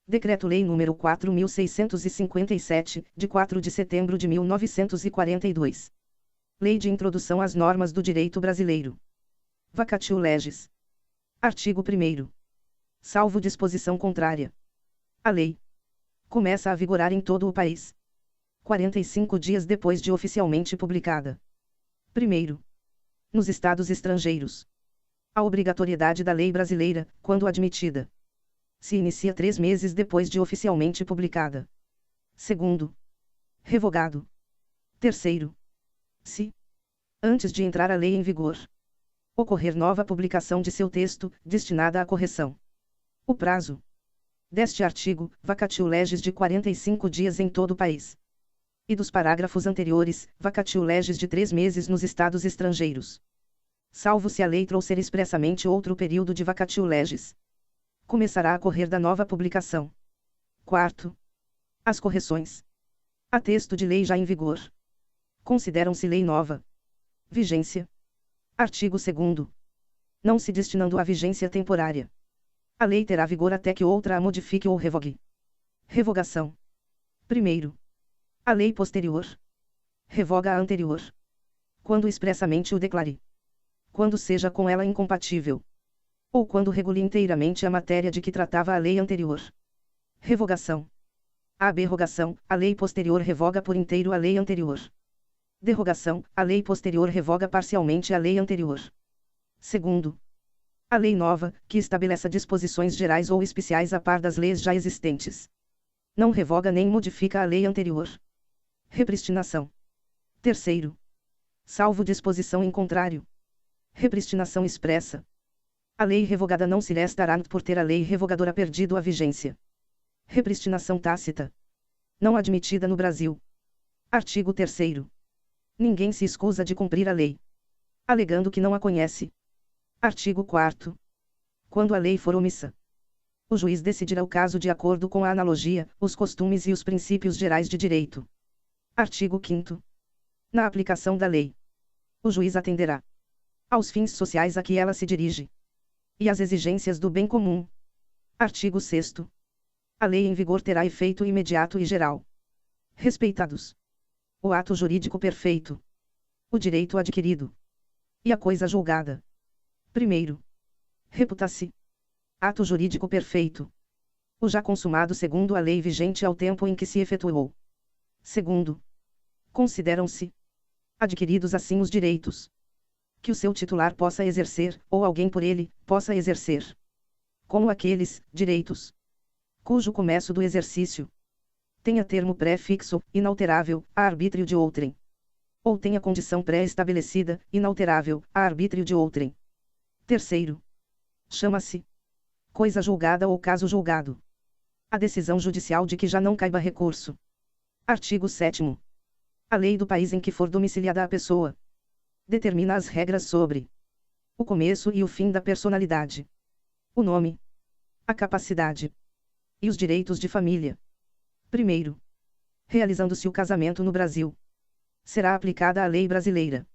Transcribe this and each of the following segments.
Decreto-Lei nº 4.657, de 4 de setembro de 1942. Lei de Introdução às Normas do Direito Brasileiro. Vacatio legis. Artigo 1º. Salvo disposição contrária. A lei começa a vigorar em todo o país 45 dias depois de oficialmente publicada. Primeiro, nos estados estrangeiros, a obrigatoriedade da lei brasileira, quando admitida, se inicia 3 meses depois de oficialmente publicada. Segundo, revogado. Terceiro, se, antes de entrar a lei em vigor, ocorrer nova publicação de seu texto, destinada à correção. O prazo deste artigo, vacatio legis de 45 dias em todo o país. E dos parágrafos anteriores, vacatio legis de 3 meses nos estados estrangeiros. Salvo se a lei trouxer expressamente outro período de vacatio legis, começará a correr da nova publicação. Quarto, as correções a texto de lei já em vigor consideram-se lei nova. Vigência. Artigo 2º. Não se destinando à vigência temporária, a lei terá vigor até que outra a modifique ou revogue. Revogação. Primeiro, a lei posterior revoga a anterior, quando expressamente o declare, quando seja com ela incompatível, ou quando regule inteiramente a matéria de que tratava a lei anterior. Revogação. Aberrogação, a lei posterior revoga por inteiro a lei anterior. Derrogação, a lei posterior revoga parcialmente a lei anterior. Segundo, a lei nova, que estabeleça disposições gerais ou especiais a par das leis já existentes, não revoga nem modifica a lei anterior. Repristinação. Terceiro, salvo disposição em contrário, repristinação expressa, a lei revogada não se restará por ter a lei revogadora perdido a vigência. Repristinação tácita. Não admitida no Brasil. Artigo 3º. Ninguém se escusa de cumprir a lei, alegando que não a conhece. Artigo 4º. Quando a lei for omissa, o juiz decidirá o caso de acordo com a analogia, os costumes e os princípios gerais de direito. Artigo 5º. Na aplicação da lei, o juiz atenderá aos fins sociais a que ela se dirige e às exigências do bem comum. Artigo 6º. A lei em vigor terá efeito imediato e geral. Respeitados o ato jurídico perfeito, o direito adquirido e a coisa julgada. Primeiro, reputa-se ato jurídico perfeito o já consumado segundo a lei vigente ao tempo em que se efetuou. Segundo, consideram-se adquiridos assim os direitos que o seu titular possa exercer, ou alguém por ele, possa exercer, como aqueles direitos cujo começo do exercício tenha termo pré-fixo, inalterável, a arbítrio de outrem, ou tenha condição pré-estabelecida, inalterável, a arbítrio de outrem. Terceiro, chama-se coisa julgada ou caso julgado a decisão judicial de que já não caiba recurso. Artigo 7º. A lei do país em que for domiciliada a pessoa determina as regras sobre o começo e o fim da personalidade, o nome, a capacidade e os direitos de família. Primeiro, realizando-se o casamento no Brasil, será aplicada a lei brasileira.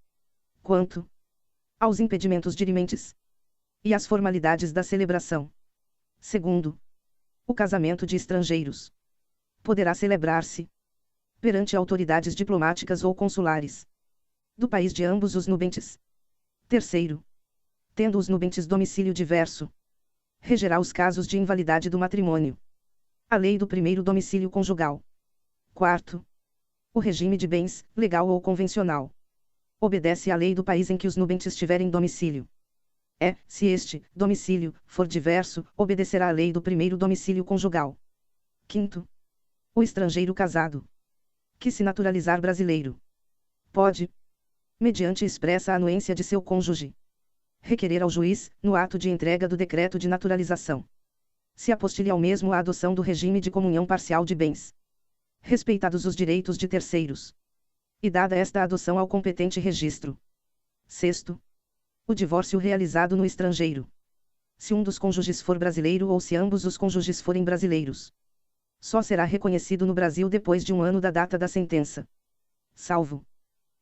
Quanto aos impedimentos dirimentes e às formalidades da celebração. Segundo, o casamento de estrangeiros poderá celebrar-se perante autoridades diplomáticas ou consulares do país de ambos os nubentes. Terceiro, tendo os nubentes domicílio diverso, regerá os casos de invalidade do matrimônio a lei do primeiro domicílio conjugal. Quarto, o regime de bens, legal ou convencional, obedece à lei do país em que os nubentes tiverem domicílio. Se este domicílio for diverso, obedecerá à lei do primeiro domicílio conjugal. Quinto, o estrangeiro casado que se naturalizar brasileiro pode, mediante expressa anuência de seu cônjuge, requerer ao juiz, no ato de entrega do decreto de naturalização, se apostilhe ao mesmo a adoção do regime de comunhão parcial de bens, respeitados os direitos de terceiros, e dada esta adoção ao competente registro. Sexto, o divórcio realizado no estrangeiro, se um dos cônjuges for brasileiro ou se ambos os cônjuges forem brasileiros, só será reconhecido no Brasil depois de 1 ano da data da sentença, salvo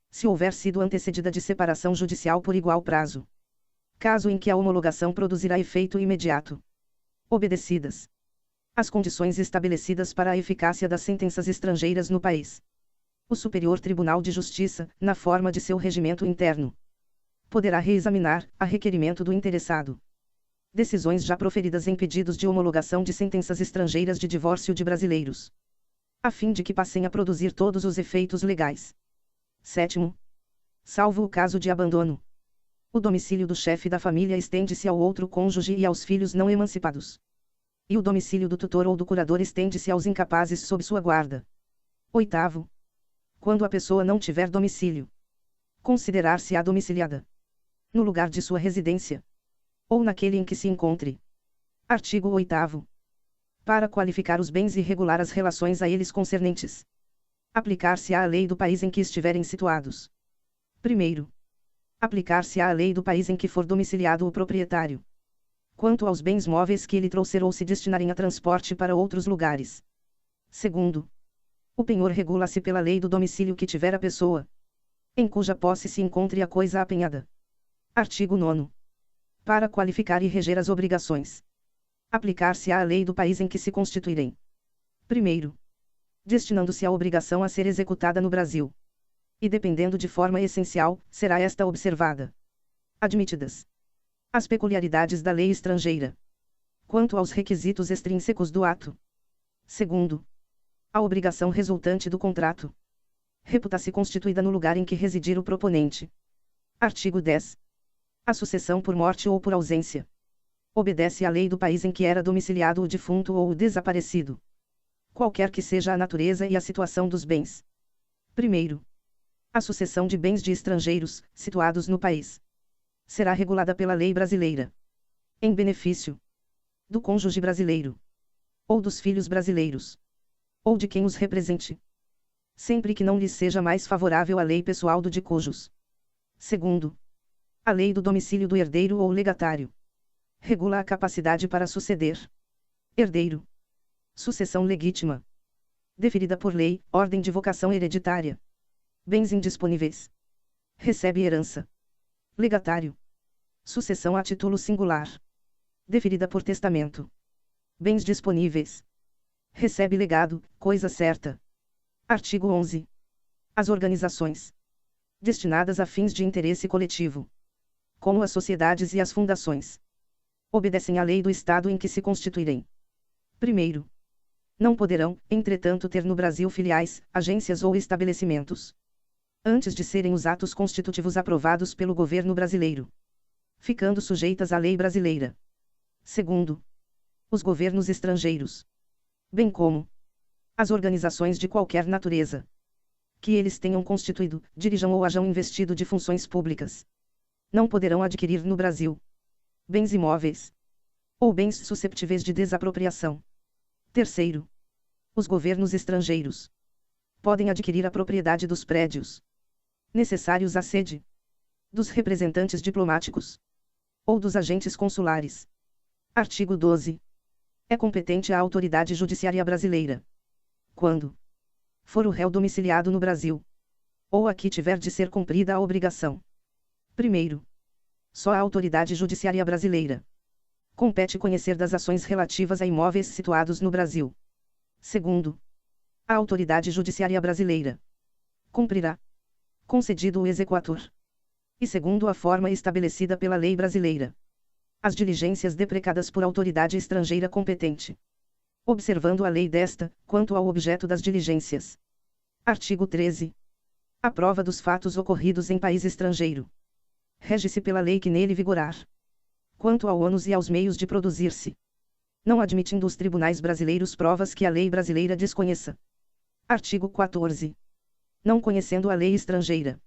se houver sido antecedida de separação judicial por igual prazo, caso em que a homologação produzirá efeito imediato. Obedecidas as condições estabelecidas para a eficácia das sentenças estrangeiras no país. O Superior Tribunal de Justiça, na forma de seu regimento interno, poderá reexaminar, a requerimento do interessado, decisões já proferidas em pedidos de homologação de sentenças estrangeiras de divórcio de brasileiros, a fim de que passem a produzir todos os efeitos legais. 7º. Salvo o caso de abandono, o domicílio do chefe da família estende-se ao outro cônjuge e aos filhos não emancipados. E o domicílio do tutor ou do curador estende-se aos incapazes sob sua guarda. 8º. Quando a pessoa não tiver domicílio, considerar-se-á domiciliada no lugar de sua residência, ou naquele em que se encontre. Artigo 8º. Para qualificar os bens e regular as relações a eles concernentes, aplicar-se-á a lei do país em que estiverem situados. Primeiro, aplicar-se-á a lei do país em que for domiciliado o proprietário, quanto aos bens móveis que ele trouxer ou se destinarem a transporte para outros lugares. Segundo, o penhor regula-se pela lei do domicílio que tiver a pessoa, em cuja posse se encontre a coisa apenhada. Artigo 9º. Para qualificar e reger as obrigações, aplicar-se-á a lei do país em que se constituírem. Primeiro, destinando-se a obrigação a ser executada no Brasil, e dependendo de forma essencial, será esta observada. Admitidas as peculiaridades da lei estrangeira, quanto aos requisitos extrínsecos do ato. Segundo, a obrigação resultante do contrato reputa-se constituída no lugar em que residir o proponente. Artigo 10. A sucessão por morte ou por ausência obedece à lei do país em que era domiciliado o defunto ou o desaparecido, qualquer que seja a natureza e a situação dos bens. Primeiro, a sucessão de bens de estrangeiros, situados no país, será regulada pela lei brasileira, em benefício do cônjuge brasileiro, ou dos filhos brasileiros, ou de quem os represente, sempre que não lhes seja mais favorável a lei pessoal do de cujos. Segundo, a lei do domicílio do herdeiro ou legatário regula a capacidade para suceder. Herdeiro. Sucessão legítima, deferida por lei, ordem de vocação hereditária. Bens indisponíveis. Recebe herança. Legatário. Sucessão a título singular, deferida por testamento. Bens disponíveis. Recebe legado, coisa certa. Artigo 11. As organizações destinadas a fins de interesse coletivo, como as sociedades e as fundações, obedecem à lei do Estado em que se constituírem. Primeiro, não poderão, entretanto, ter no Brasil filiais, agências ou estabelecimentos, antes de serem os atos constitutivos aprovados pelo governo brasileiro, ficando sujeitas à lei brasileira. Segundo, os governos estrangeiros, bem como as organizações de qualquer natureza, que eles tenham constituído, dirijam ou hajam investido de funções públicas, não poderão adquirir no Brasil bens imóveis ou bens susceptíveis de desapropriação. Terceiro, os governos estrangeiros podem adquirir a propriedade dos prédios necessários à sede dos representantes diplomáticos ou dos agentes consulares. Artigo 12. É competente a autoridade judiciária brasileira, quando for o réu domiciliado no Brasil, ou aqui tiver de ser cumprida a obrigação. Primeiro, só a autoridade judiciária brasileira compete conhecer das ações relativas a imóveis situados no Brasil. Segundo, a autoridade judiciária brasileira cumprirá, concedido o exequatur, e segundo a forma estabelecida pela lei brasileira, as diligências deprecadas por autoridade estrangeira competente, observando a lei desta, quanto ao objeto das diligências. Artigo 13. A prova dos fatos ocorridos em país estrangeiro rege-se pela lei que nele vigorar, quanto ao ônus e aos meios de produzir-se, não admitindo os tribunais brasileiros provas que a lei brasileira desconheça. Artigo 14. Não conhecendo a lei estrangeira,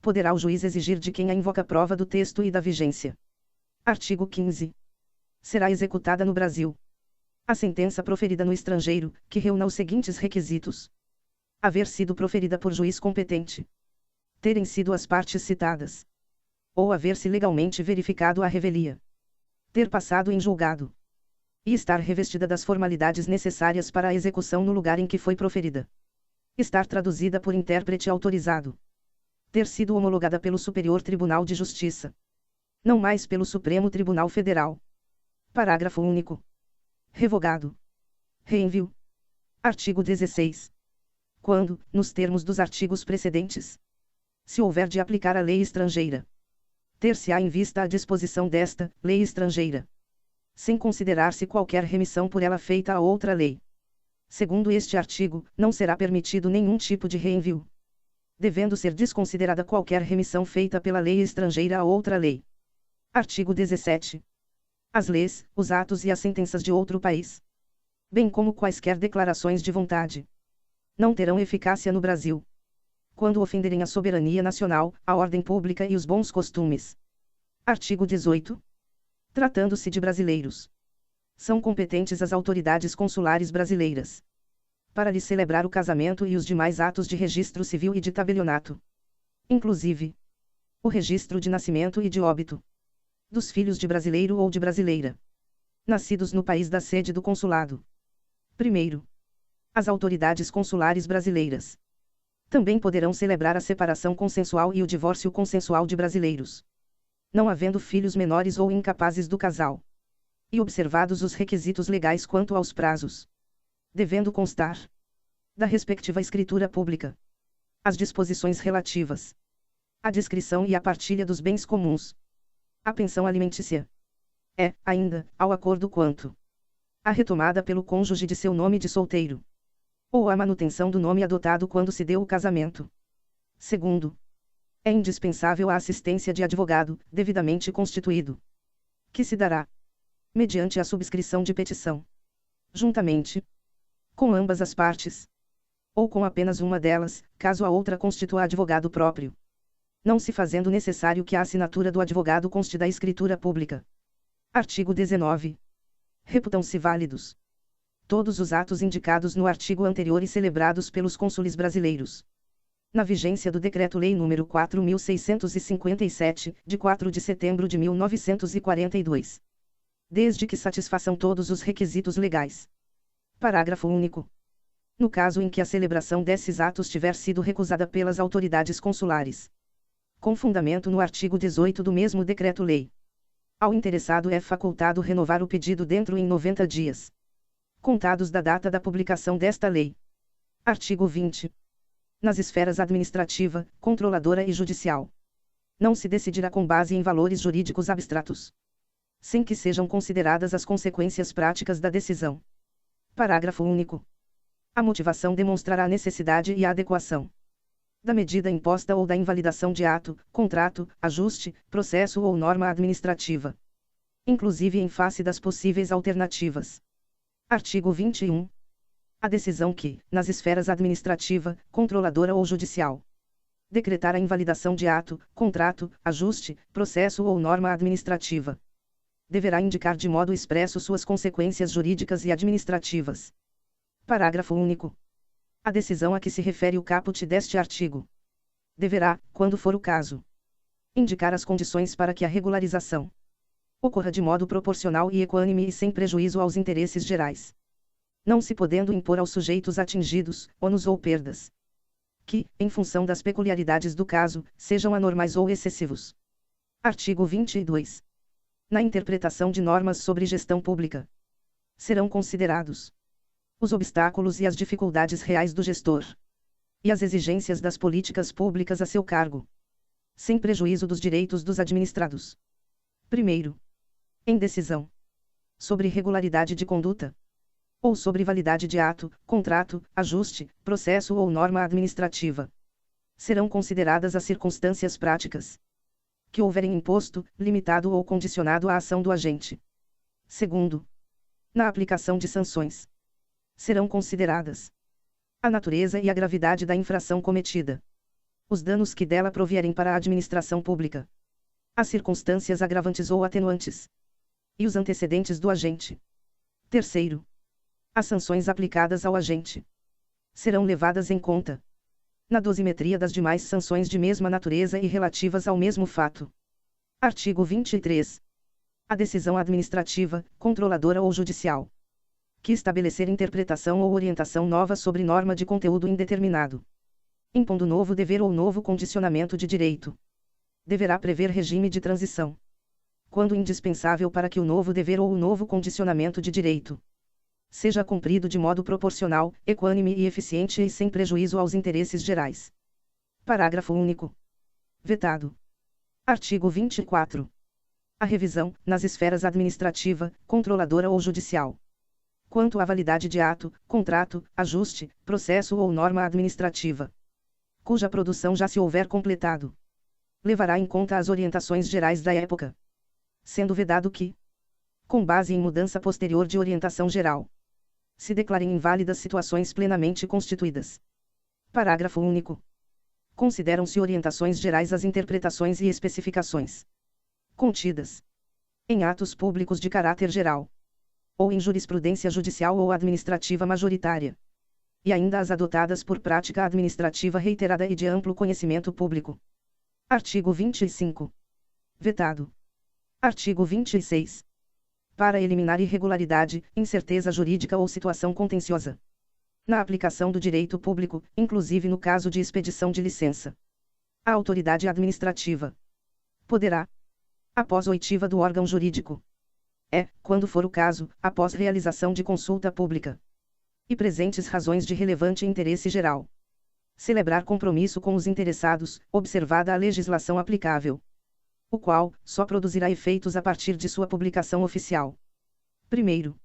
poderá o juiz exigir de quem a invoca prova do texto e da vigência. Artigo 15. Será executada no Brasil a sentença proferida no estrangeiro, que reúna os seguintes requisitos: haver sido proferida por juiz competente, terem sido as partes citadas, ou haver-se legalmente verificado a revelia, ter passado em julgado, e estar revestida das formalidades necessárias para a execução no lugar em que foi proferida, estar traduzida por intérprete autorizado, ter sido homologada pelo Superior Tribunal de Justiça, não mais pelo Supremo Tribunal Federal. Parágrafo único. Revogado Reenvio. Artigo 16. Quando, nos termos dos artigos precedentes, se houver de aplicar a lei estrangeira, ter-se-á em vista a disposição desta lei estrangeira, sem considerar-se qualquer remissão por ela feita a outra lei. Segundo este artigo, não será permitido nenhum tipo de reenvio, devendo ser desconsiderada qualquer remissão feita pela lei estrangeira a outra lei. Artigo 17. As leis, os atos e as sentenças de outro país, bem como quaisquer declarações de vontade, não terão eficácia no Brasil, quando ofenderem a soberania nacional, a ordem pública e os bons costumes. Artigo 18. Tratando-se de brasileiros, são competentes as autoridades consulares brasileiras para lhe celebrar o casamento e os demais atos de registro civil e de tabelionato, inclusive o registro de nascimento e de óbito dos filhos de brasileiro ou de brasileira, nascidos no país da sede do consulado. Primeiro, as autoridades consulares brasileiras também poderão celebrar a separação consensual e o divórcio consensual de brasileiros, não havendo filhos menores ou incapazes do casal, e observados os requisitos legais quanto aos prazos, devendo constar da respectiva escritura pública as disposições relativas à descrição e à partilha dos bens comuns, à pensão alimentícia, ainda, ao acordo quanto à retomada pelo cônjuge de seu nome de solteiro, ou à manutenção do nome adotado quando se deu o casamento. Segundo, é indispensável a assistência de advogado, devidamente constituído, que se dará mediante a subscrição de petição, juntamente com ambas as partes, ou com apenas uma delas, caso a outra constitua advogado próprio, não se fazendo necessário que a assinatura do advogado conste da escritura pública. Artigo 19. Reputam-se válidos todos os atos indicados no artigo anterior e celebrados pelos cônsules brasileiros, na vigência do Decreto-Lei nº 4.657, de 4 de setembro de 1942. Desde que satisfaçam todos os requisitos legais. Parágrafo único. No caso em que a celebração desses atos tiver sido recusada pelas autoridades consulares, com fundamento no artigo 18 do mesmo Decreto-Lei, ao interessado é facultado renovar o pedido dentro em 90 dias, contados da data da publicação desta lei. Artigo 20. Nas esferas administrativa, controladora e judicial, não se decidirá com base em valores jurídicos abstratos, sem que sejam consideradas as consequências práticas da decisão. Parágrafo único. A motivação demonstrará a necessidade e a adequação da medida imposta ou da invalidação de ato, contrato, ajuste, processo ou norma administrativa, inclusive em face das possíveis alternativas. Artigo 21. A decisão que, nas esferas administrativa, controladora ou judicial, decretar a invalidação de ato, contrato, ajuste, processo ou norma administrativa, deverá indicar de modo expresso suas consequências jurídicas e administrativas. Parágrafo único. A decisão a que se refere o caput deste artigo deverá, quando for o caso, indicar as condições para que a regularização ocorra de modo proporcional e equânime e sem prejuízo aos interesses gerais, não se podendo impor aos sujeitos atingidos, ônus ou perdas, que, em função das peculiaridades do caso, sejam anormais ou excessivos. Artigo 22. Na interpretação de normas sobre gestão pública, serão considerados os obstáculos e as dificuldades reais do gestor, e as exigências das políticas públicas a seu cargo, sem prejuízo dos direitos dos administrados. Primeiro, em decisão sobre regularidade de conduta, ou sobre validade de ato, contrato, ajuste, processo ou norma administrativa, serão consideradas as circunstâncias práticas que houverem imposto, limitado ou condicionado a ação do agente. Segundo, na aplicação de sanções, serão consideradas a natureza e a gravidade da infração cometida, os danos que dela provierem para a administração pública, as circunstâncias agravantes ou atenuantes, e os antecedentes do agente. Terceiro, as sanções aplicadas ao agente serão levadas em conta na dosimetria das demais sanções de mesma natureza e relativas ao mesmo fato. Artigo 23. A decisão administrativa, controladora ou judicial, que estabelecer interpretação ou orientação nova sobre norma de conteúdo indeterminado, impondo novo dever ou novo condicionamento de direito, deverá prever regime de transição, quando indispensável para que o novo dever ou o novo condicionamento de direito seja cumprido de modo proporcional, equânime e eficiente e sem prejuízo aos interesses gerais. Parágrafo único. Vetado. Artigo 24. A revisão, nas esferas administrativa, controladora ou judicial. Quanto à validade de ato, contrato, ajuste, processo ou norma administrativa, cuja produção já se houver completado, levará em conta as orientações gerais da época, sendo vedado que, com base em mudança posterior de orientação geral, se declarem inválidas situações plenamente constituídas. Parágrafo único. Consideram-se orientações gerais as interpretações e especificações contidas em atos públicos de caráter geral, ou em jurisprudência judicial ou administrativa majoritária, e ainda as adotadas por prática administrativa reiterada e de amplo conhecimento público. Artigo 25. Vetado. Artigo 26. Para eliminar irregularidade, incerteza jurídica ou situação contenciosa na aplicação do direito público, inclusive no caso de expedição de licença, a autoridade administrativa poderá, após oitiva do órgão jurídico, quando for o caso, após realização de consulta pública e presentes razões de relevante interesse geral, celebrar compromisso com os interessados, observada a legislação aplicável, o qual só produzirá efeitos a partir de sua publicação oficial. Primeiro,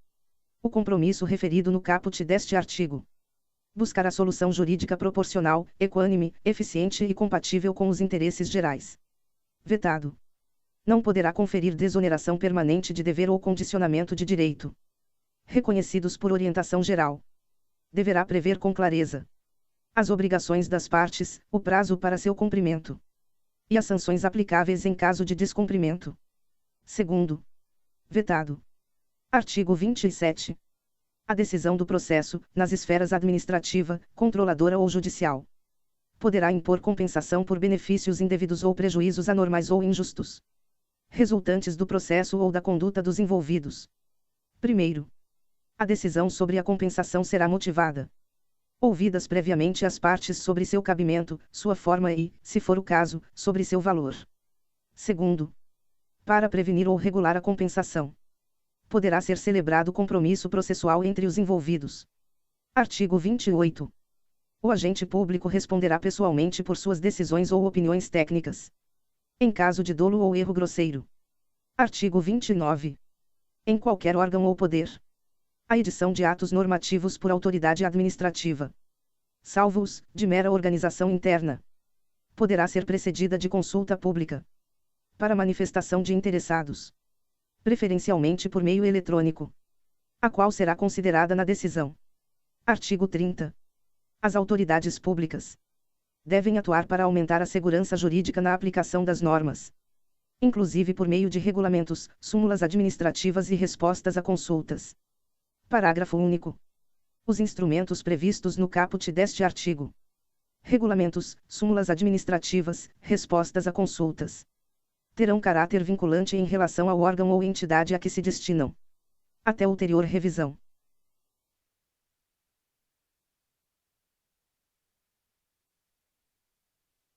o compromisso referido no caput deste artigo buscar a solução jurídica proporcional, equânime, eficiente e compatível com os interesses gerais. Vetado. Não poderá conferir desoneração permanente de dever ou condicionamento de direito reconhecidos por orientação geral. Deverá prever com clareza as obrigações das partes, o prazo para seu cumprimento e as sanções aplicáveis em caso de descumprimento. Segundo. Vetado. Artigo 27. A decisão do processo, nas esferas administrativa, controladora ou judicial, poderá impor compensação por benefícios indevidos ou prejuízos anormais ou injustos, resultantes do processo ou da conduta dos envolvidos. Primeiro, a decisão sobre a compensação será motivada, ouvidas previamente as partes sobre seu cabimento, sua forma e, se for o caso, sobre seu valor. Segundo, para prevenir ou regular a compensação, poderá ser celebrado compromisso processual entre os envolvidos. Artigo 28. O agente público responderá pessoalmente por suas decisões ou opiniões técnicas, em caso de dolo ou erro grosseiro. Artigo 29. Em qualquer órgão ou poder, a edição de atos normativos por autoridade administrativa, salvo os de mera organização interna, poderá ser precedida de consulta pública para manifestação de interessados, preferencialmente por meio eletrônico, a qual será considerada na decisão. Artigo 30. As autoridades públicas devem atuar para aumentar a segurança jurídica na aplicação das normas, inclusive por meio de regulamentos, súmulas administrativas e respostas a consultas. Parágrafo único. Os instrumentos previstos no caput deste artigo, regulamentos, súmulas administrativas, respostas a consultas, terão caráter vinculante em relação ao órgão ou entidade a que se destinam, até ulterior revisão.